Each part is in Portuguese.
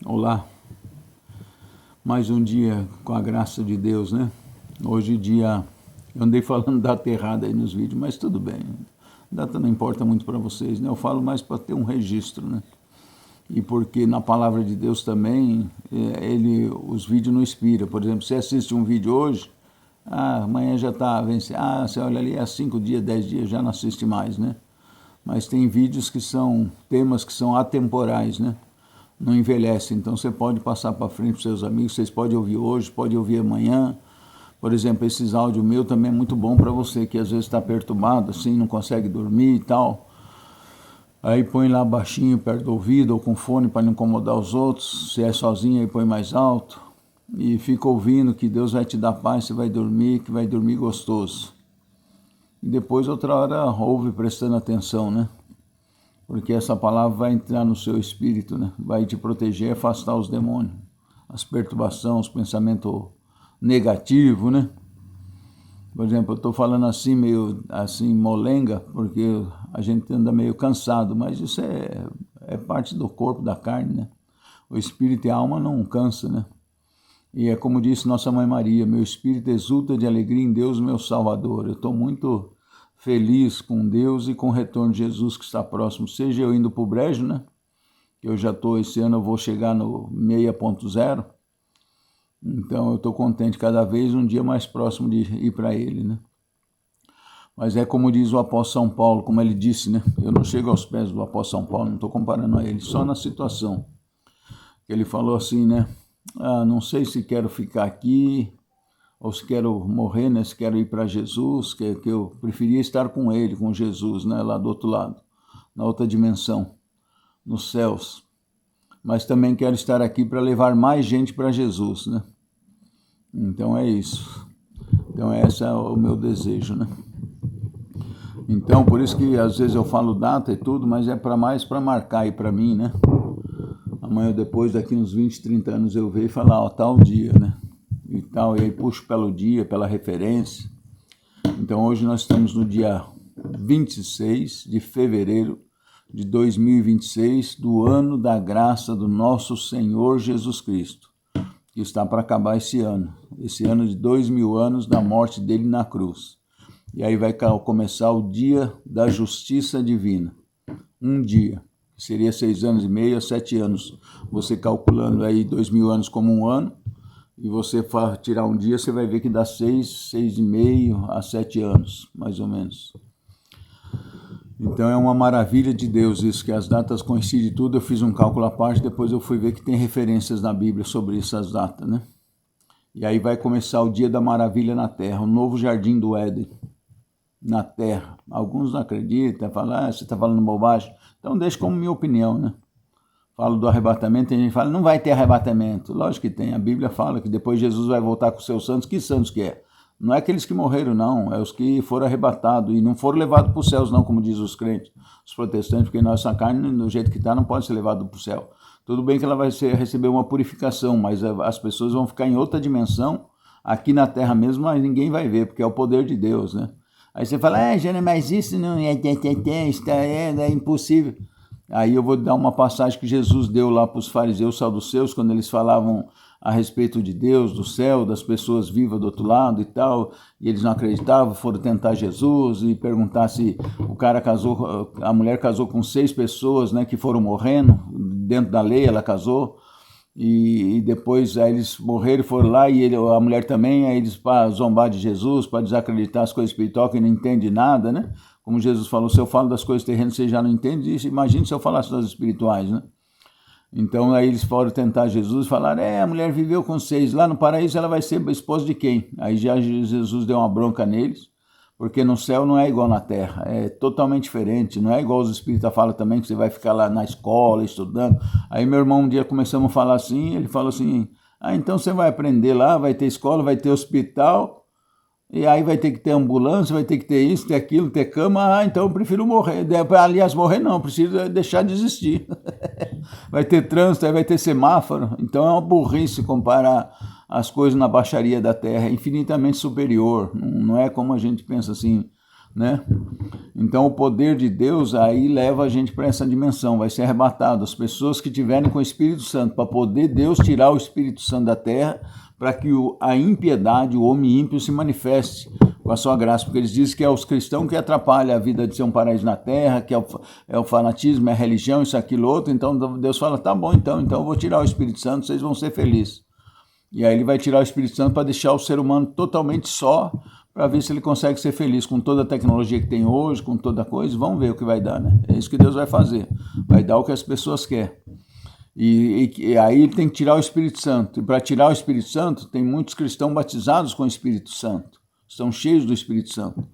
Olá, mais um dia com a graça de Deus, né? Hoje dia, eu andei falando data errada aí nos vídeos, mas tudo bem. Data não importa muito para vocês, né? Eu falo mais para ter um registro, né? E porque na palavra de Deus também, os vídeos não inspiram. Por exemplo, você assiste um vídeo hoje, amanhã já está vencendo. Você olha ali, há 5 dias, 10 dias, já não assiste mais, né? Mas tem vídeos que são temas que são atemporais, né? Não envelhece, então você pode passar para frente para os seus amigos, vocês podem ouvir hoje, pode ouvir amanhã. Por exemplo, esses áudios meus também é muito bom para você que às vezes está perturbado, assim, não consegue dormir e tal. Aí põe lá baixinho, perto do ouvido, ou com fone para não incomodar os outros. Se é sozinho, aí põe mais alto. E fica ouvindo que Deus vai te dar paz, você vai dormir, que vai dormir gostoso. E depois outra hora ouve prestando atenção, né? Porque essa palavra vai entrar no seu espírito, né? Vai te proteger e afastar os demônios, as perturbações, os pensamentos negativos, né? Por exemplo, eu estou falando assim, meio assim, molenga, porque a gente anda meio cansado, mas isso é parte do corpo, da carne, né? O espírito e a alma não cansa, né? E é como disse Nossa Mãe Maria, meu espírito exulta de alegria em Deus, meu Salvador. Eu estou muito feliz com Deus e com o retorno de Jesus que está próximo, seja eu indo para o brejo, né? Eu já estou, esse ano eu vou chegar no 6.0, então eu estou contente cada vez um dia mais próximo de ir para ele, né? Mas é como diz o apóstolo São Paulo, como ele disse, né? Eu não chego aos pés do apóstolo São Paulo, não estou comparando a ele, só na situação. Ele falou assim, né? Não sei se quero ficar aqui, ou se quero morrer, né? Se quero ir para Jesus, que eu preferia estar com ele, com Jesus, né? Lá do outro lado, na outra dimensão, nos céus. Mas também quero estar aqui para levar mais gente para Jesus, né? Então é isso. Então esse é o meu desejo, né? Então por isso que às vezes eu falo data e tudo, mas é para mais para marcar aí para mim, né? Amanhã depois, daqui uns 20, 30 anos eu vejo e falar, tal dia, né? E tal, e aí puxo pelo dia, pela referência. Então hoje nós estamos no dia 26 de fevereiro de 2026, do ano da graça do nosso Senhor Jesus Cristo, que está para acabar esse ano de 2000 anos da morte dele na cruz. E aí vai começar o dia da justiça divina, um dia, que seria 6 anos e meio a 7 anos, você calculando aí 2000 anos como um ano, e você tirar um dia, você vai ver que dá 6,5 a 7 anos, mais ou menos. Então é uma maravilha de Deus isso, que as datas coincidem tudo. Eu fiz um cálculo à parte, depois eu fui ver que tem referências na Bíblia sobre essas datas, né? E aí vai começar o dia da maravilha na terra, o novo jardim do Éden na terra. Alguns não acreditam, falam, você está falando bobagem. Então deixa como minha opinião, né? Falo do arrebatamento, tem gente que fala, não vai ter arrebatamento. Lógico que tem, a Bíblia fala que depois Jesus vai voltar com os seus santos. Que santos que é? Não é aqueles que morreram, não, é os que foram arrebatados e não foram levados para os céus, não, como diz os crentes, os protestantes, porque nossa carne, do jeito que está, não pode ser levado para o céu. Tudo bem que ela vai receber uma purificação, mas as pessoas vão ficar em outra dimensão, aqui na terra mesmo, mas ninguém vai ver, porque é o poder de Deus, né? Aí você fala, Jânio, mas isso não é impossível. Aí eu vou dar uma passagem que Jesus deu lá para os fariseus saduceus, quando eles falavam a respeito de Deus, do céu, das pessoas vivas do outro lado e tal, e eles não acreditavam, foram tentar Jesus e perguntar se a mulher casou com 6 pessoas, né, que foram morrendo, dentro da lei ela casou, e depois aí eles morreram e foram lá, e a mulher também, aí eles para zombar de Jesus, para desacreditar as coisas espirituais, que não entende nada, né? Como Jesus falou, se eu falo das coisas terrenas, você já não entende isso, imagine se eu falasse das espirituais, né? Então aí eles foram tentar Jesus e falaram, a mulher viveu com 6, lá no paraíso ela vai ser esposa de quem? Aí já Jesus deu uma bronca neles, porque no céu não é igual na terra, é totalmente diferente, não é igual os espíritas falam também, que você vai ficar lá na escola estudando. Aí meu irmão um dia começamos a falar assim, ele falou assim, então você vai aprender lá, vai ter escola, vai ter hospital, e aí vai ter que ter ambulância, vai ter que ter isso, ter aquilo, ter cama, então eu prefiro morrer. Aliás, morrer não, preciso deixar de existir. Vai ter trânsito, aí vai ter semáforo, então é uma burrice comparar as coisas na baixaria da terra, é infinitamente superior, não é como a gente pensa assim, né? Então o poder de Deus aí leva a gente para essa dimensão, vai ser arrebatado. As pessoas que tiverem com o Espírito Santo, para poder Deus tirar o Espírito Santo da terra, para que a impiedade, o homem ímpio se manifeste com a sua graça, porque eles dizem que é os cristãos que atrapalham a vida de ser um paraíso na terra, que é o fanatismo, é a religião, isso, aquilo, outro. Então Deus fala, tá bom, então eu vou tirar o Espírito Santo, vocês vão ser felizes. E aí ele vai tirar o Espírito Santo para deixar o ser humano totalmente só, para ver se ele consegue ser feliz com toda a tecnologia que tem hoje, com toda a coisa. Vamos ver o que vai dar, né? É isso que Deus vai fazer. Vai dar o que as pessoas querem. E aí ele tem que tirar o Espírito Santo. E para tirar o Espírito Santo, tem muitos cristãos batizados com o Espírito Santo. Estão cheios do Espírito Santo.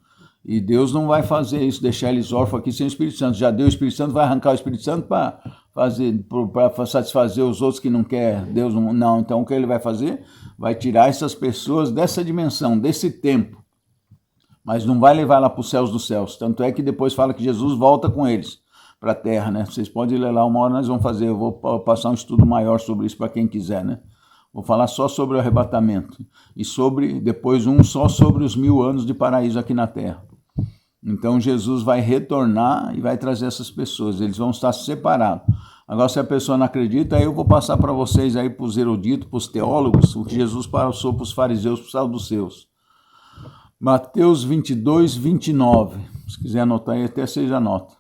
E Deus não vai fazer isso, deixar eles órfãos aqui sem o Espírito Santo. Já deu o Espírito Santo, vai arrancar o Espírito Santo para satisfazer os outros que não quer. Deus não. Então o que ele vai fazer? Vai tirar essas pessoas dessa dimensão, desse tempo. Mas não vai levar lá para os céus dos céus. Tanto é que depois fala que Jesus volta com eles para a terra, né? Vocês podem ler lá, uma hora nós vamos fazer, eu vou passar um estudo maior sobre isso para quem quiser, né? Vou falar só sobre o arrebatamento e depois só sobre os 1000 anos de paraíso aqui na terra. Então Jesus vai retornar e vai trazer essas pessoas, eles vão estar separados. Agora, se a pessoa não acredita, aí eu vou passar para vocês aí, para os eruditos, para os teólogos, o que Jesus passou para os fariseus, para os saduceus. Mateus 22, 29. Se quiser anotar aí, até vocês anotam.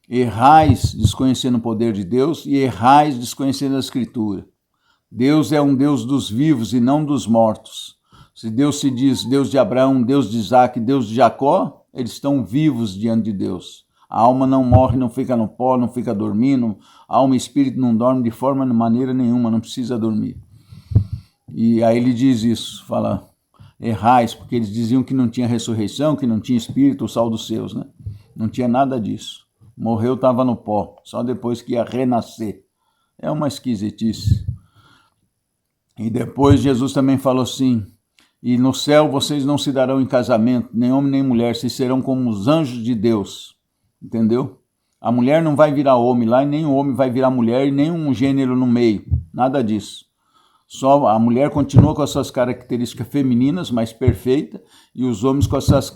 Errais desconhecendo o poder de Deus e errais desconhecendo a Escritura. Deus é um Deus dos vivos e não dos mortos. Se Deus se diz Deus de Abraão, Deus de Isaac, Deus de Jacó, eles estão vivos diante de Deus. A alma não morre, não fica no pó, não fica dormindo. A alma e espírito não dormem de forma, de maneira nenhuma, não precisa dormir. E aí ele diz isso, fala... errais, porque eles diziam que não tinha ressurreição, que não tinha espírito, o sal dos seus, né? Não tinha nada disso. Morreu, estava no pó, só depois que ia renascer. É uma esquisitice. E depois Jesus também falou assim, e no céu vocês não se darão em casamento, nem homem nem mulher, vocês serão como os anjos de Deus. Entendeu? A mulher não vai virar homem lá, e nem o homem vai virar mulher, e nem um gênero no meio. Nada disso. Só a mulher continua com as suas características femininas, mais perfeita, e os homens com as suas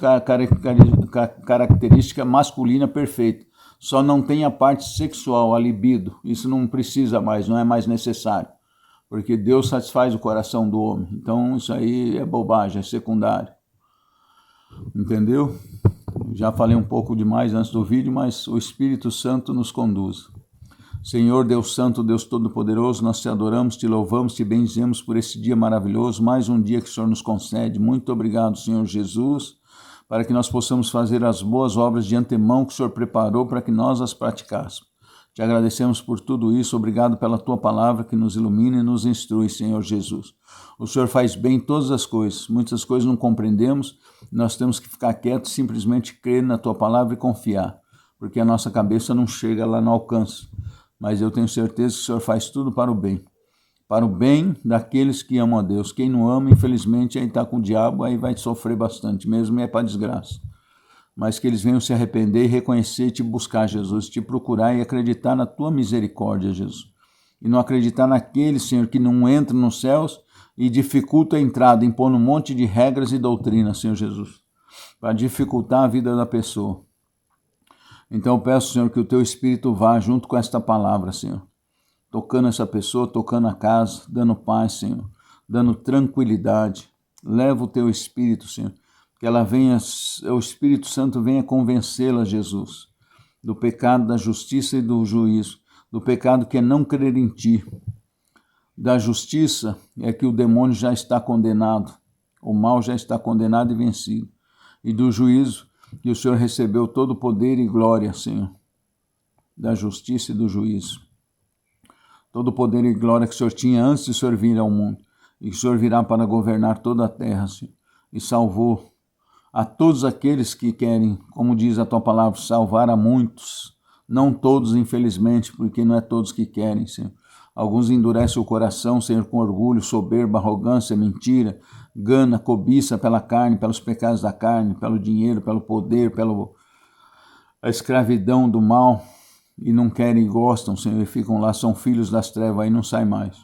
características masculinas perfeitas. Só não tem a parte sexual, a libido. Isso não precisa mais, não é mais necessário. Porque Deus satisfaz o coração do homem. Então isso aí é bobagem, é secundário. Entendeu? Já falei um pouco demais antes do vídeo, mas o Espírito Santo nos conduz. Senhor Deus Santo, Deus Todo-Poderoso, nós te adoramos, te louvamos, te bendizemos por esse dia maravilhoso, mais um dia que o Senhor nos concede. Muito obrigado, Senhor Jesus, para que nós possamos fazer as boas obras de antemão que o Senhor preparou para que nós as praticássemos. Te agradecemos por tudo isso, obrigado pela tua palavra que nos ilumina e nos instrui, Senhor Jesus. O Senhor faz bem todas as coisas, muitas coisas não compreendemos, nós temos que ficar quietos, simplesmente crer na tua palavra e confiar, porque a nossa cabeça não chega lá no alcance. Mas eu tenho certeza que o Senhor faz tudo para o bem daqueles que amam a Deus. Quem não ama, infelizmente, aí está com o diabo, aí vai sofrer bastante, mesmo é para desgraça. Mas que eles venham se arrepender e reconhecer e te buscar, Jesus, te procurar e acreditar na tua misericórdia, Jesus. E não acreditar naquele, Senhor, que não entra nos céus e dificulta a entrada, impondo um monte de regras e doutrinas, Senhor Jesus, para dificultar a vida da pessoa. Então eu peço, Senhor, que o teu Espírito vá junto com esta palavra, Senhor, tocando essa pessoa, tocando a casa, dando paz, Senhor, dando tranquilidade. Leva o teu Espírito, Senhor, que ela venha, o Espírito Santo venha convencê-la, Jesus, do pecado, da justiça e do juízo, do pecado que é não crer em ti, da justiça é que o demônio já está condenado, o mal já está condenado e vencido, e do juízo que o Senhor recebeu todo o poder e glória, Senhor, da justiça e do juízo. Todo o poder e glória que o Senhor tinha antes de o Senhor vir ao mundo, e que o Senhor virá para governar toda a terra, Senhor, e salvou a todos aqueles que querem, como diz a tua palavra, salvar a muitos, não todos, infelizmente, porque não é todos que querem, Senhor. Alguns endurecem o coração, Senhor, com orgulho, soberba, arrogância, mentira, gana, cobiça pela carne, pelos pecados da carne, pelo dinheiro, pelo poder, pela escravidão do mal, e não querem e gostam, Senhor, e ficam lá, são filhos das trevas, aí não saem mais.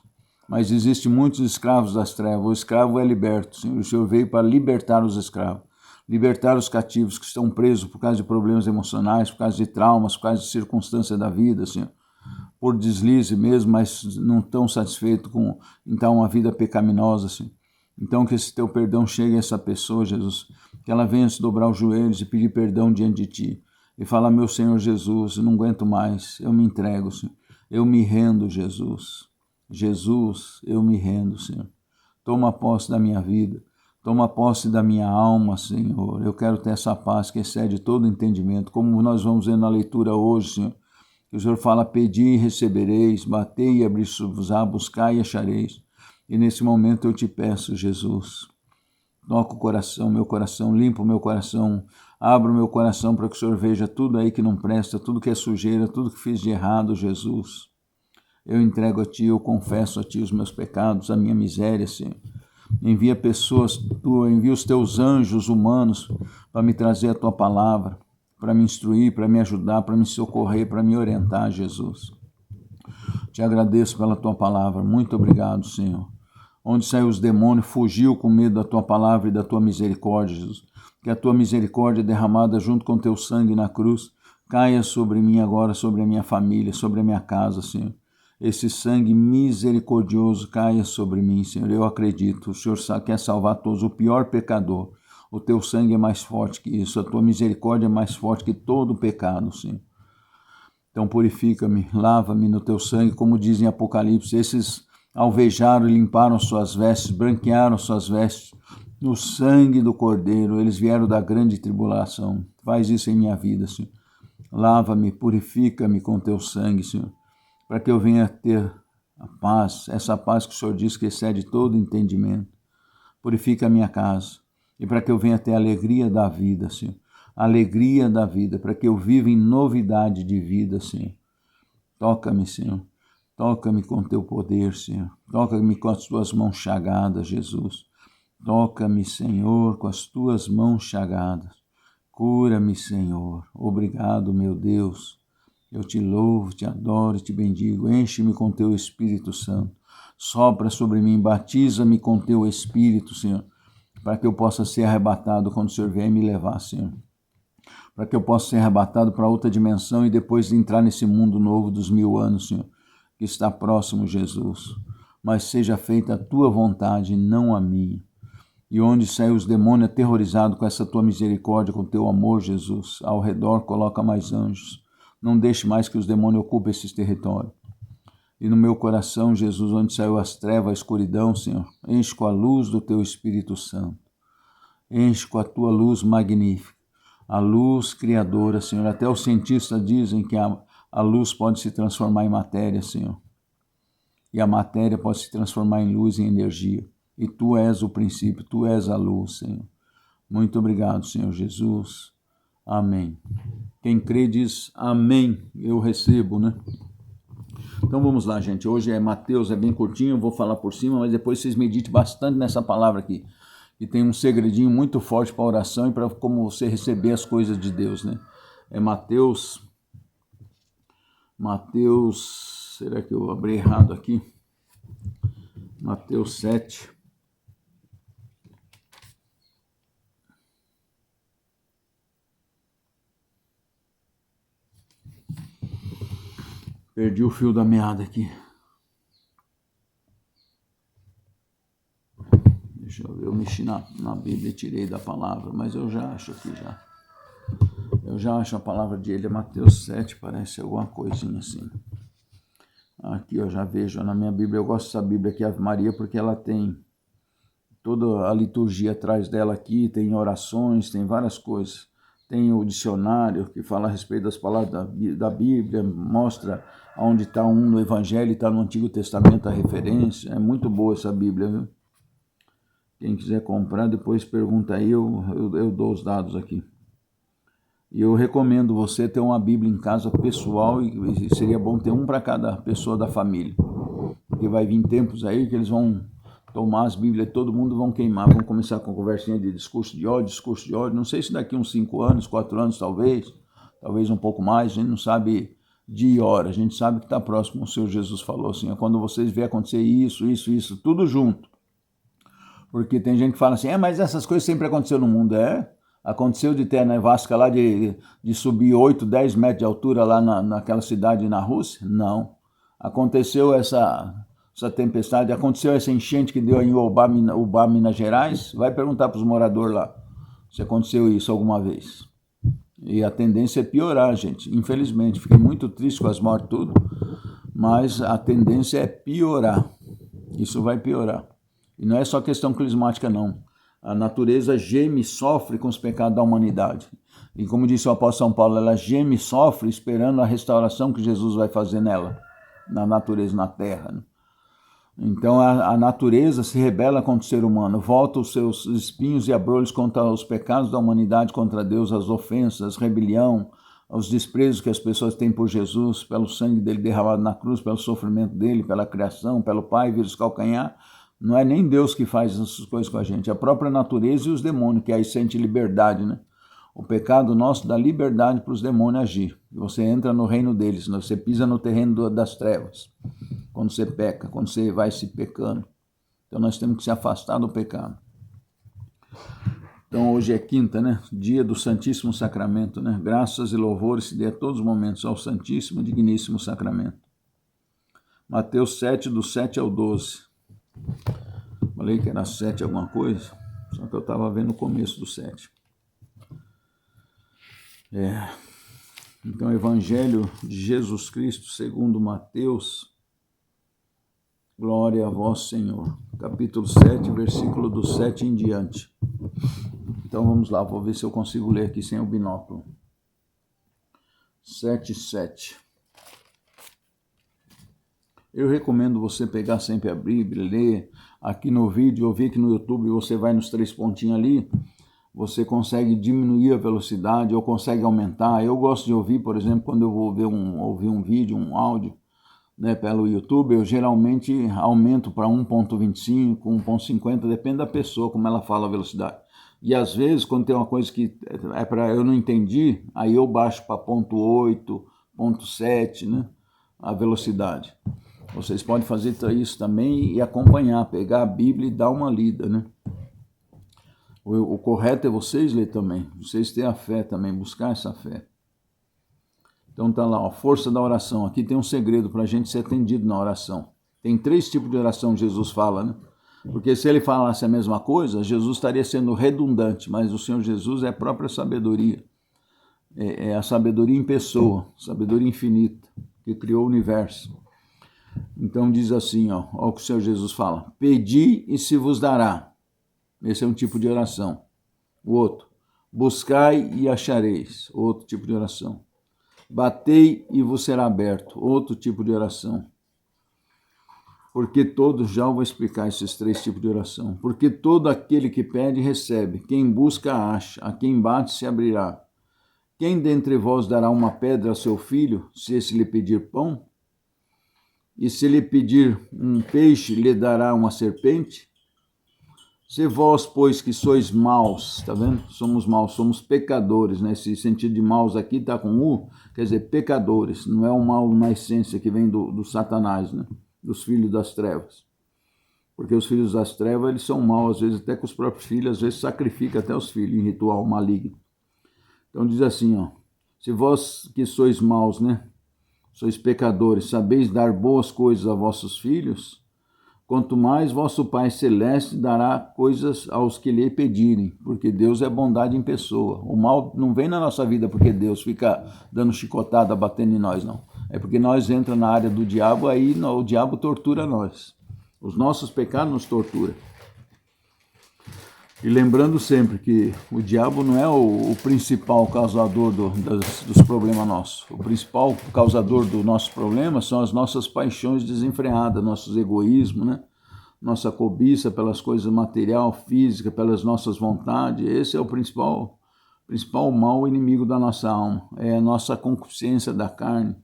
Mas existem muitos escravos das trevas, o escravo é liberto, Senhor, o Senhor veio para libertar os escravos. libertar os cativos que estão presos por causa de problemas emocionais, por causa de traumas, por causa de circunstâncias da vida, Senhor, por deslize mesmo, mas não estão satisfeitos com então uma vida pecaminosa, Senhor. Então que esse teu perdão chegue a essa pessoa, Jesus, que ela venha se dobrar os joelhos e pedir perdão diante de Ti, e falar, meu Senhor Jesus, eu não aguento mais, eu me entrego, Senhor, eu me rendo, Jesus, Jesus, eu me rendo, Senhor, toma posse da minha vida, toma posse da minha alma, Senhor, eu quero ter essa paz que excede todo entendimento, como nós vamos ver na leitura hoje, Senhor, que o Senhor fala, pedi e recebereis, batei e abri-vos-á, buscai e achareis. E nesse momento eu te peço, Jesus, toca o coração, meu coração, limpa o meu coração, abra o meu coração para que o Senhor veja tudo aí que não presta, tudo que é sujeira, tudo que fiz de errado, Jesus. Eu entrego a Ti, eu confesso a Ti os meus pecados, a minha miséria, Senhor. Envia pessoas, envia os Teus anjos humanos para me trazer a Tua palavra, para me instruir, para me ajudar, para me socorrer, para me orientar, Jesus. Te agradeço pela Tua palavra, muito obrigado, Senhor. Onde saiu os demônios, fugiu com medo da Tua palavra e da Tua misericórdia, Jesus. Que a Tua misericórdia derramada junto com o Teu sangue na cruz caia sobre mim agora, sobre a minha família, sobre a minha casa, Senhor. Esse sangue misericordioso caia sobre mim, Senhor. Eu acredito, o Senhor quer salvar todos, o pior pecador. O Teu sangue é mais forte que isso, a Tua misericórdia é mais forte que todo o pecado, Senhor. Então purifica-me, lava-me no Teu sangue, como diz em Apocalipse, esses alvejaram e limparam suas vestes, branquearam suas vestes, no sangue do Cordeiro, eles vieram da grande tribulação. Faz isso em minha vida, Senhor. Lava-me, purifica-me com Teu sangue, Senhor, para que eu venha ter a paz, essa paz que o Senhor diz que excede todo entendimento. Purifica a minha casa. E para que eu venha ter a alegria da vida, Senhor. A alegria da vida, para que eu viva em novidade de vida, Senhor. Toca-me, Senhor. Toca-me com Teu poder, Senhor. Toca-me com as Tuas mãos chagadas, Jesus. Toca-me, Senhor, com as Tuas mãos chagadas. Cura-me, Senhor. Obrigado, meu Deus. Eu Te louvo, Te adoro, Te bendigo. Enche-me com Teu Espírito Santo. Sopra sobre mim, batiza-me com Teu Espírito, Senhor, para que eu possa ser arrebatado quando o Senhor vier me levar, Senhor. Para que eu possa ser arrebatado para outra dimensão e depois entrar nesse mundo novo dos 1000 anos, Senhor, que está próximo, Jesus. Mas seja feita a Tua vontade, não a minha. E onde saem os demônios aterrorizados com essa Tua misericórdia, com Teu amor, Jesus, ao redor coloca mais anjos. Não deixe mais que os demônios ocupem esses territórios. E no meu coração, Jesus, onde saiu as trevas, a escuridão, Senhor, enche com a luz do Teu Espírito Santo. Enche com a Tua luz magnífica, a luz criadora, Senhor. Até os cientistas dizem que a luz pode se transformar em matéria, Senhor. E a matéria pode se transformar em luz e energia. E Tu és o princípio, Tu és a luz, Senhor. Muito obrigado, Senhor Jesus. Amém. Quem crê diz amém, eu recebo, né? Então vamos lá, gente. Hoje é Mateus, é bem curtinho, eu vou falar por cima, mas depois vocês meditem bastante nessa palavra aqui. E tem um segredinho muito forte para a oração e para como você receber as coisas de Deus, né? É Mateus, será que eu abri errado aqui? Mateus 7. Perdi o fio da meada aqui. Deixa eu ver, eu mexi na Bíblia e tirei da palavra, mas eu já acho aqui já. Eu já acho a palavra de ele, é Mateus 7, parece alguma coisinha assim. Aqui eu já vejo na minha Bíblia, eu gosto dessa Bíblia aqui, Ave Maria, porque ela tem toda a liturgia atrás dela aqui, tem orações, tem várias coisas. Tem o dicionário que fala a respeito das palavras da Bíblia, mostra onde está um no Evangelho, está no Antigo Testamento a referência. É muito boa essa Bíblia, viu? Quem quiser comprar, depois pergunta aí, eu dou os dados aqui. E eu recomendo você ter uma Bíblia em casa pessoal e seria bom ter um para cada pessoa da família. Porque vai vir tempos aí que eles vão tomar as Bíblias, todo mundo vão queimar, vão começar com conversinha de discurso de ódio, não sei se daqui uns 5 anos, 4 anos talvez um pouco mais, a gente não sabe dia e hora, a gente sabe que está próximo, o Senhor Jesus falou assim, quando vocês verem acontecer isso, tudo junto, porque tem gente que fala assim, mas essas coisas sempre aconteceram no mundo, Aconteceu de ter a nevasca lá de subir 8, 10 metros de altura lá naquela cidade na Rússia? Não. Aconteceu essa tempestade, aconteceu essa enchente que deu em Ubá, Minas Gerais? Vai perguntar para os moradores lá se aconteceu isso alguma vez. E a tendência é piorar, gente. Infelizmente, fiquei muito triste com as mortes e tudo, mas a tendência é piorar. Isso vai piorar. E não é só questão climática, não. A natureza geme e sofre com os pecados da humanidade. E como disse o apóstolo São Paulo, ela geme e sofre esperando a restauração que Jesus vai fazer nela, na natureza, na terra. Então a natureza se rebela contra o ser humano, volta os seus espinhos e abrolhos contra os pecados da humanidade, contra Deus, as ofensas, a rebelião, os desprezos que as pessoas têm por Jesus, pelo sangue dele derramado na cruz, pelo sofrimento dele, pela criação, pelo Pai, vírus calcanhar. Não é nem Deus que faz essas coisas com a gente, é a própria natureza e os demônios, que aí sente liberdade, né? O pecado nosso dá liberdade para os demônios agir. Você entra no reino deles, você pisa no terreno das trevas. Quando você peca, quando você vai se pecando. Então nós temos que se afastar do pecado. Então hoje é quinta, né? Dia do Santíssimo Sacramento, né? Graças e louvores se dê a todos os momentos ao Santíssimo e Digníssimo Sacramento. Mateus 7, do 7 ao 12. Falei que era 7 alguma coisa, só que eu estava vendo o começo do 7. Então, Evangelho de Jesus Cristo, segundo Mateus, glória a vós, Senhor. Capítulo 7, versículo do 7 em diante. Então, vamos lá, vou ver se eu consigo ler aqui sem o binóculo. 7:7. Eu recomendo você pegar sempre a Bíblia, ler aqui no vídeo, eu vi que no YouTube você vai nos 3 pontinhos ali, você consegue diminuir a velocidade ou consegue aumentar. Eu gosto de ouvir, por exemplo, quando eu vou ouvir um vídeo, um áudio, né, pelo YouTube, eu geralmente aumento para 1.25, 1.50, depende da pessoa, como ela fala a velocidade. E às vezes, quando tem uma coisa que é para eu não entendi, aí eu baixo para 0.8, 0.7, né, a velocidade. Vocês podem fazer isso também e acompanhar, pegar a Bíblia e dar uma lida, né? O correto é vocês ler também, vocês terem a fé também, buscar essa fé. Então tá lá, a força da oração. Aqui tem um segredo para a gente ser atendido na oração. Tem 3 tipos de oração que Jesus fala, né? Porque se ele falasse a mesma coisa, Jesus estaria sendo redundante, mas o Senhor Jesus é a própria sabedoria. É a sabedoria em pessoa, sabedoria infinita, que criou o universo. Então diz assim, olha o que o Senhor Jesus fala: pedi e se vos dará. Esse é um tipo de oração. O outro: buscai e achareis. Outro tipo de oração. Batei e vos será aberto. Outro tipo de oração. Porque todos, já vou explicar esses 3 tipos de oração. Porque todo aquele que pede, recebe. Quem busca, acha. A quem bate, se abrirá. Quem dentre vós dará uma pedra a seu filho, se esse lhe pedir pão? E se lhe pedir um peixe, lhe dará uma serpente? Se vós, pois, que sois maus, tá vendo? Somos maus, somos pecadores, né? Esse sentido de maus aqui tá com U, quer dizer, pecadores. Não é um mal na essência que vem do Satanás, né? Dos filhos das trevas. Porque os filhos das trevas, eles são maus, às vezes até com os próprios filhos, às vezes sacrifica até os filhos em ritual maligno. Então diz assim, ó: se vós que sois maus, né? Sois pecadores, sabeis dar boas coisas a vossos filhos, quanto mais vosso Pai Celeste dará coisas aos que lhe pedirem, porque Deus é bondade em pessoa. O mal não vem na nossa vida porque Deus fica dando chicotada, batendo em nós, não. É porque nós entramos na área do diabo, aí o diabo tortura nós. Os nossos pecados nos torturam. E lembrando sempre que o diabo não é o principal causador dos problemas nossos. O principal causador dos nossos problemas são as nossas paixões desenfreadas, nossos egoísmos, né? Nossa cobiça pelas coisas material, física, pelas nossas vontades. Esse é o principal mal inimigo da nossa alma. É a nossa concupiscência da carne.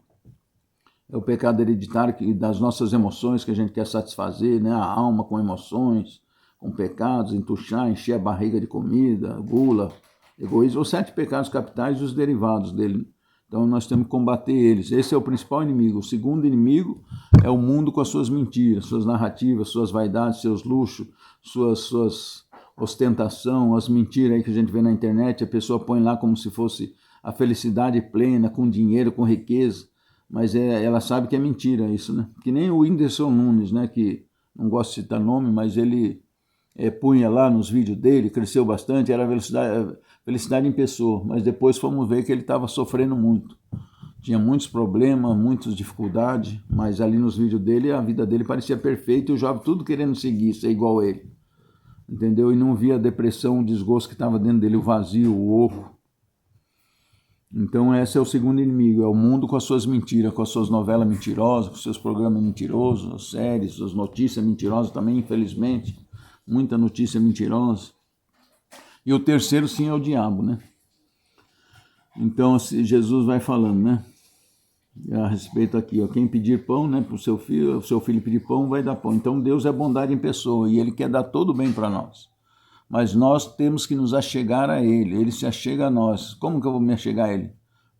É o pecado hereditário das nossas emoções que a gente quer satisfazer, né? A alma com emoções, com pecados, entuchar, encher a barriga de comida, gula, egoísmo, os 7 pecados capitais e os derivados dele. Então nós temos que combater eles. Esse é o principal inimigo. O segundo inimigo é o mundo com as suas mentiras, suas narrativas, suas vaidades, seus luxos, suas ostentação, as mentiras aí que a gente vê na internet, a pessoa põe lá como se fosse a felicidade plena, com dinheiro, com riqueza, mas ela sabe que é mentira isso, né? Que nem o Whindersson Nunes, né? Que não gosto de citar nome, mas ele punha lá nos vídeos dele, cresceu bastante, era felicidade em pessoa, mas depois fomos ver que ele estava sofrendo muito. Tinha muitos problemas, muitas dificuldades, mas ali nos vídeos dele, a vida dele parecia perfeita e o jovem tudo querendo seguir, ser igual a ele. Entendeu? E não via a depressão, o desgosto que estava dentro dele, o vazio, o oco. Então esse é o segundo inimigo, é o mundo com as suas mentiras, com as suas novelas mentirosas, com os seus programas mentirosos, as séries, as notícias mentirosas também, infelizmente. Muita notícia mentirosa. E o terceiro, sim, é o diabo, né? Então, Jesus vai falando, né? A respeito aqui, ó, quem pedir pão, né, para o seu filho pedir pão, vai dar pão. Então, Deus é bondade em pessoa e Ele quer dar todo o bem para nós. Mas nós temos que nos achegar a Ele, Ele se achega a nós. Como que eu vou me achegar a Ele?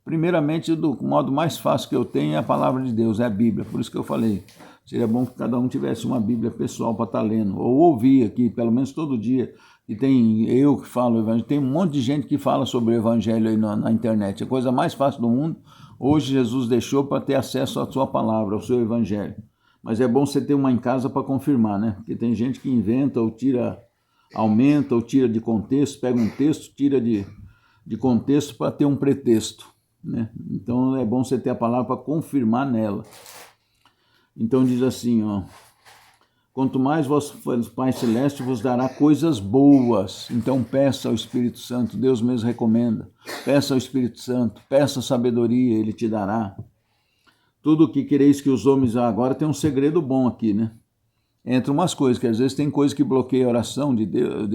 Primeiramente, do modo mais fácil que eu tenho é a palavra de Deus, é a Bíblia. Por isso que eu falei, seria bom que cada um tivesse uma Bíblia pessoal para estar lendo, ou ouvir aqui, pelo menos todo dia. E tem eu que falo o Evangelho, tem um monte de gente que fala sobre o Evangelho aí na internet. É a coisa mais fácil do mundo. Hoje Jesus deixou para ter acesso à sua palavra, ao seu Evangelho. Mas é bom você ter uma em casa para confirmar, né? Porque tem gente que inventa ou tira, aumenta ou tira de contexto, pega um texto, tira de contexto para ter um pretexto, né? Então é bom você ter a palavra para confirmar nela. Então diz assim, ó: quanto mais vosso Pai Celeste vos dará coisas boas. Então peça ao Espírito Santo, Deus mesmo recomenda. Peça ao Espírito Santo, peça sabedoria, Ele te dará. Tudo o que quereis que os homens... Agora tem um segredo bom aqui, né? Entre umas coisas, que às vezes tem coisa que bloqueia a oração de Deus,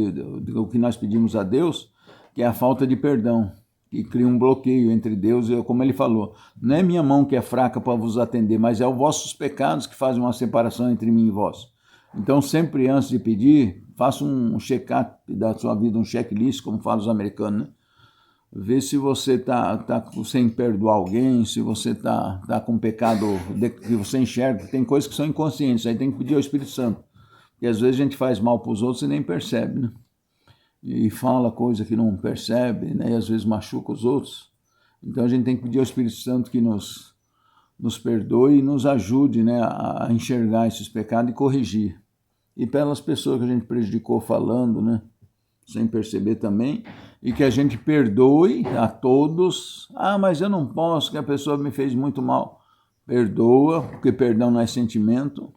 o que nós pedimos a Deus, que é a falta de perdão, que cria um bloqueio entre Deus e eu, como ele falou, não é minha mão que é fraca para vos atender, mas é os vossos pecados que fazem uma separação entre mim e vós. Então, sempre antes de pedir, faça um check-up da sua vida, um checklist, como falam os americanos, né? Vê se você está sem perdoar alguém, se você está com pecado que você enxerga. Tem coisas que são inconscientes, aí tem que pedir ao Espírito Santo. Porque às vezes a gente faz mal para os outros e nem percebe, né? E fala coisa que não percebe, né? E às vezes machuca os outros. Então a gente tem que pedir ao Espírito Santo que nos perdoe e nos ajude, né, a enxergar esses pecados e corrigir. E pelas pessoas que a gente prejudicou falando, né, sem perceber também, e que a gente perdoe a todos. Ah, mas eu não posso, que a pessoa me fez muito mal. Perdoa, porque perdão não é sentimento.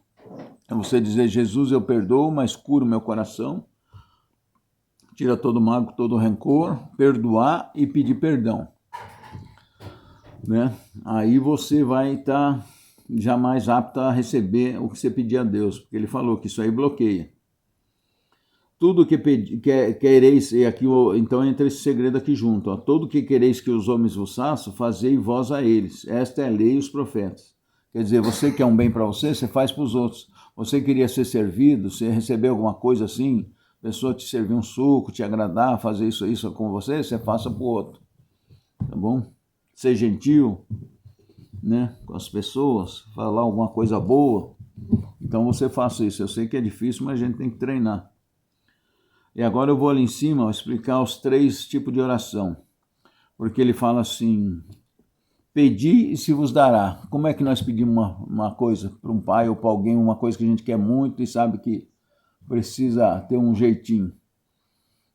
É você dizer, Jesus, eu perdoo, mas cura o meu coração. Tira todo o mágoa, todo o rancor, perdoar e pedir perdão, né? Aí você vai estar jamais apto a receber o que você pedir a Deus, porque ele falou que isso aí bloqueia. Tudo que quereis, e aqui, então entra esse segredo aqui junto, ó, tudo que quereis que os homens vos façam, fazei vós a eles. Esta é a lei e os profetas. Quer dizer, você quer um bem para você, você faz para os outros. Você queria ser servido, você receber alguma coisa assim, a pessoa te servir um suco, te agradar, fazer isso com você, você faça para o outro. Tá bom? Ser gentil, né, com as pessoas, falar alguma coisa boa. Então você faça isso. Eu sei que é difícil, mas a gente tem que treinar. E agora eu vou ali em cima explicar os 3 tipos de oração. Porque ele fala assim, pedi e se vos dará. Como é que nós pedimos uma coisa para um pai ou para alguém, uma coisa que a gente quer muito e sabe que precisa ter um jeitinho?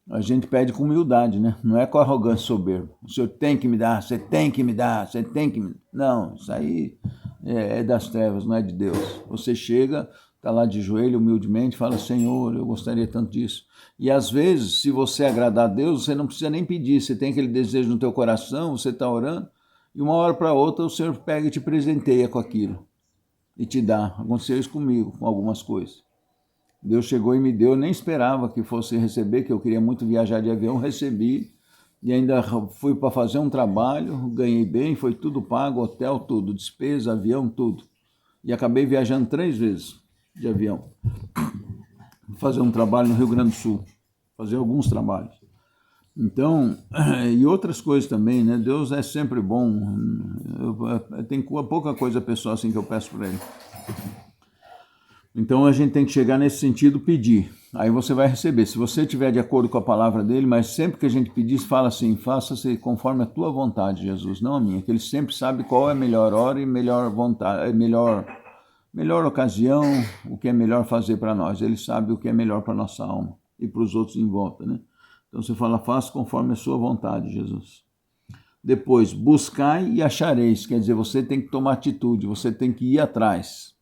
A gente pede com humildade, né? Não é com arrogância soberba. O senhor tem que me dar, você tem que me dar, você tem que me... Não, isso aí é das trevas, não é de Deus. Você chega, está lá de joelho, humildemente, fala, Senhor, eu gostaria tanto disso. E às vezes, se você agradar a Deus, você não precisa nem pedir, você tem aquele desejo no teu coração, você está orando, e uma hora para outra o Senhor pega e te presenteia com aquilo, e te dá. Aconteceu isso comigo, com algumas coisas. Deus chegou e me deu, eu nem esperava que fosse receber, que eu queria muito viajar de avião, recebi, e ainda fui para fazer um trabalho, ganhei bem, foi tudo pago, hotel, tudo, despesa, avião, tudo. E acabei viajando 3 vezes de avião. Fazer um trabalho no Rio Grande do Sul, fazer alguns trabalhos. Então, e outras coisas também, né? Deus é sempre bom. Tem pouca coisa pessoal assim que eu peço para Ele. Então a gente tem que chegar nesse sentido, pedir. Aí você vai receber. Se você estiver de acordo com a palavra dele, mas sempre que a gente pedir, fala assim, faça-se conforme a tua vontade, Jesus, não a minha. Que ele sempre sabe qual é a melhor hora e melhor vontade, melhor ocasião, o que é melhor fazer para nós. Ele sabe o que é melhor para a nossa alma e para os outros em volta, né? Então você fala, faça conforme a sua vontade, Jesus. Depois, buscai e achareis. Quer dizer, você tem que tomar atitude, você tem que ir atrás.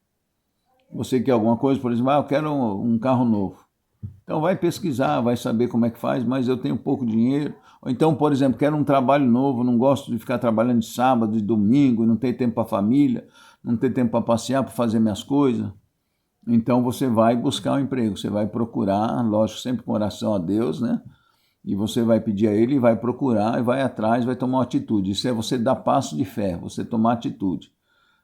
Você quer alguma coisa, por exemplo, eu quero um carro novo. Então vai pesquisar, vai saber como é que faz, mas eu tenho pouco dinheiro. Ou então, por exemplo, quero um trabalho novo, não gosto de ficar trabalhando de sábado e domingo, não tenho tempo para a família, não tenho tempo para passear, para fazer minhas coisas. Então você vai buscar um emprego, você vai procurar, lógico, sempre com oração a Deus, né? E você vai pedir a Ele, vai procurar, e vai atrás, vai tomar uma atitude. Isso é você dar passo de fé, você tomar atitude.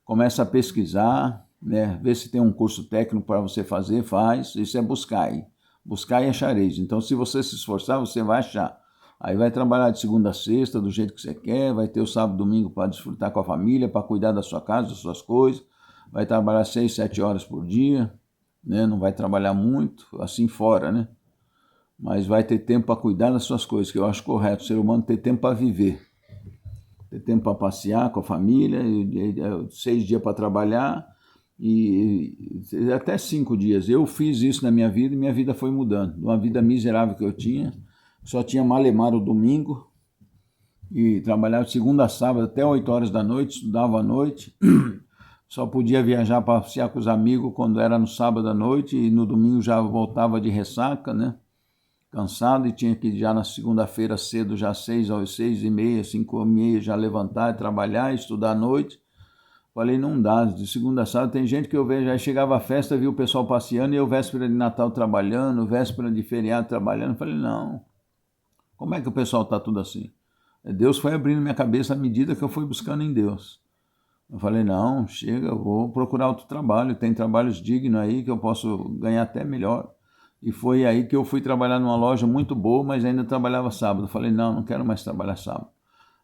Começa a pesquisar, né? Ver se tem um curso técnico para você fazer, faz. Isso é buscar e achareis. Então, se você se esforçar, você vai achar. Aí vai trabalhar de segunda a sexta, do jeito que você quer, vai ter o sábado e domingo para desfrutar com a família, para cuidar da sua casa, das suas coisas. Vai trabalhar 6, 7 horas por dia, né? Não vai trabalhar muito, assim fora, né? Mas vai ter tempo para cuidar das suas coisas, que eu acho correto. O ser humano ter tempo para viver, ter tempo para passear com a família, 6 dias para trabalhar e até 5 dias. Eu fiz isso na minha vida e minha vida foi mudando. De uma vida miserável que eu tinha, só tinha malemar o domingo e trabalhava de segunda a sábado até 8 horas da noite, estudava à noite. Só podia viajar para passear com os amigos quando era no sábado à noite e no domingo já voltava de ressaca, né? Cansado, e tinha que já na segunda-feira cedo, já 6h30, 5h30, já levantar, trabalhar, estudar à noite. Falei, não dá, de segunda a sábado tem gente que eu vejo, aí chegava a festa, via o pessoal passeando, e eu véspera de Natal trabalhando, véspera de feriado trabalhando. Falei, não, como é que o pessoal está tudo assim? Deus foi abrindo minha cabeça à medida que eu fui buscando em Deus. Eu falei, não, chega, eu vou procurar outro trabalho, tem trabalhos dignos aí que eu posso ganhar até melhor. E foi aí que eu fui trabalhar numa loja muito boa, mas ainda trabalhava sábado. Eu falei, não quero mais trabalhar sábado.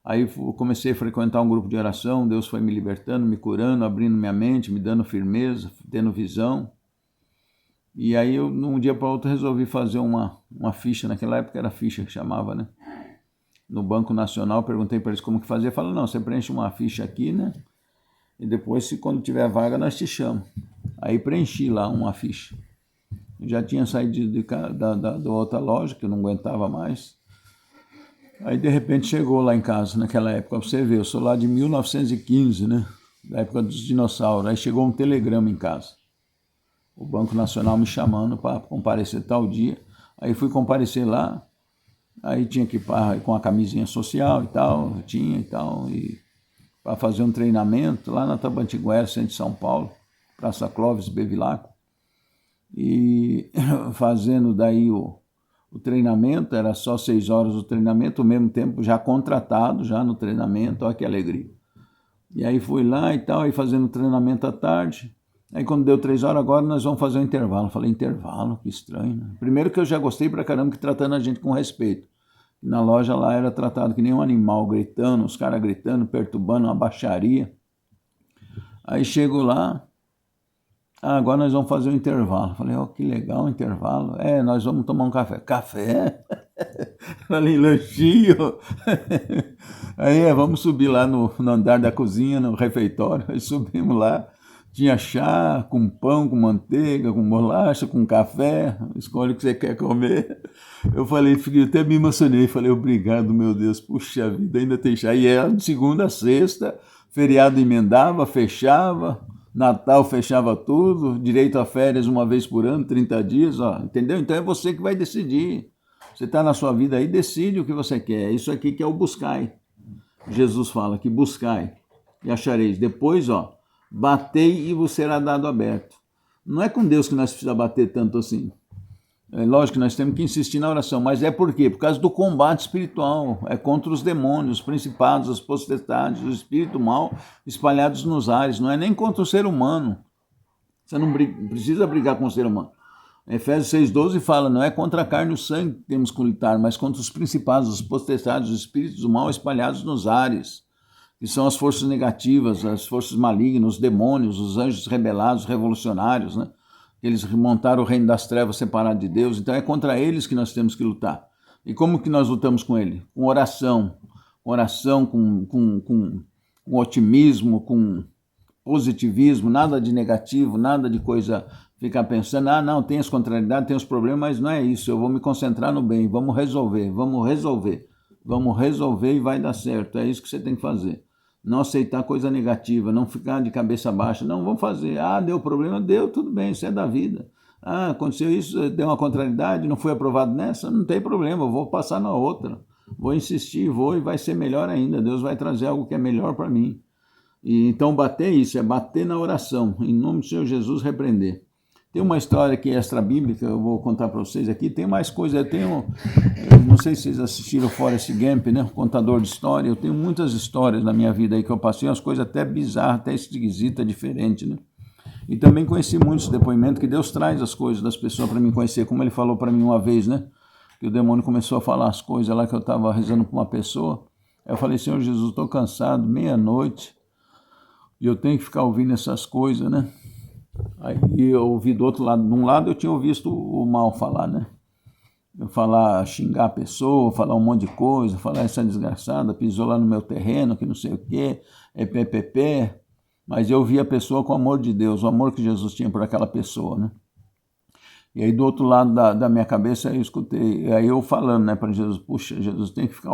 Aí comecei a frequentar um grupo de oração, Deus foi me libertando, me curando, abrindo minha mente, me dando firmeza, tendo visão. E aí eu, num dia para outro, resolvi fazer uma ficha, naquela época era ficha que chamava, né? No Banco Nacional, perguntei para eles como que fazia, falaram, não, você preenche uma ficha aqui, né? E depois, se quando tiver vaga, nós te chamamos. Aí preenchi lá uma ficha. Já tinha saído da outra loja, que eu não aguentava mais. Aí, de repente, chegou lá em casa, naquela época. Você vê, eu sou lá de 1915, né? Da época dos dinossauros. Aí chegou um telegrama em casa. O Banco Nacional me chamando para comparecer tal dia. Aí fui comparecer lá. Aí tinha que ir com a camisinha social e tal, e para fazer um treinamento lá na Tabantinguera, centro de São Paulo, Praça Clóvis Bevilacqua. E fazendo daí o treinamento, era só 6 horas o treinamento, ao mesmo tempo já contratado, já no treinamento, olha que alegria. E aí fui lá e tal, aí fazendo treinamento à tarde. Aí quando deu 3 horas, agora nós vamos fazer um intervalo. Eu falei, intervalo? Que estranho, né? Primeiro que eu já gostei pra caramba que tratando a gente com respeito. Na loja lá era tratado que nem um animal, gritando, os caras gritando, perturbando, uma baixaria. Aí chego lá, agora nós vamos fazer um intervalo. Falei, que legal, um intervalo. Nós vamos tomar um café. Café? Falei, lanchinho. Aí, vamos subir lá no andar da cozinha, no refeitório. Aí subimos lá, tinha chá com pão, com manteiga, com bolacha, com café. Escolhe o que você quer comer. Eu falei, filho, até me emocionei. Falei, obrigado, meu Deus. Puxa vida, ainda tem chá. E era de segunda a sexta, feriado emendava, fechava. Natal fechava tudo, direito a férias uma vez por ano, 30 dias, entendeu? Então é você que vai decidir. Você está na sua vida aí, decide o que você quer. É isso aqui que é o buscai. Jesus fala que buscai e achareis. Depois, batei e vos será dado aberto. Não é com Deus que nós precisamos bater tanto assim. É lógico que nós temos que insistir na oração, mas é por quê? Por causa do combate espiritual, é contra os demônios, os principados, as potestades, o espírito mal espalhados nos ares, não é nem contra o ser humano. Você não precisa brigar com o ser humano. Efésios 6,12 fala, não é contra a carne e o sangue que temos que lutar, mas contra os principados, os potestades, os espíritos do mal espalhados nos ares, que são as forças negativas, as forças malignas, os demônios, os anjos rebelados, revolucionários, né? Eles montaram o reino das trevas separado de Deus, então é contra eles que nós temos que lutar. E como que nós lutamos com ele? Com oração, com otimismo, com positivismo, nada de negativo, nada de coisa ficar pensando, não, tem as contrariedades, tem os problemas, mas não é isso, eu vou me concentrar no bem, vamos resolver e vai dar certo, é isso que você tem que fazer. Não aceitar coisa negativa, não ficar de cabeça baixa, não, vamos fazer, deu problema, deu, tudo bem, isso é da vida. Aconteceu isso, deu uma contrariedade, não fui aprovado nessa, não tem problema, eu vou passar na outra, vou insistir, e vai ser melhor ainda, Deus vai trazer algo que é melhor para mim. E então bater isso, é bater na oração, em nome do Senhor Jesus, repreender. Tem uma história que é extra-bíblica, eu vou contar para vocês aqui, tem mais coisa, eu não sei se vocês assistiram Forrest Gump, né, contador de história, eu tenho muitas histórias na minha vida aí que eu passei, umas coisas até bizarras, até esquisitas, diferentes, né. E também conheci muitos depoimentos que Deus traz as coisas das pessoas para mim conhecer, como ele falou para mim uma vez, né, que o demônio começou a falar as coisas lá que eu estava rezando com uma pessoa, eu falei, Senhor Jesus, estou cansado, meia-noite, e eu tenho que ficar ouvindo essas coisas, né? Aí eu ouvi do outro lado, de um lado eu tinha visto o mal falar, né? Eu xingar a pessoa, falar um monte de coisa, falar essa desgraçada, pisou lá no meu terreno, que não sei o quê, é ppp, mas eu vi a pessoa com o amor de Deus, o amor que Jesus tinha por aquela pessoa, né? E aí do outro lado da minha cabeça eu escutei, aí eu falando, né, para Jesus, puxa, Jesus, tem que ficar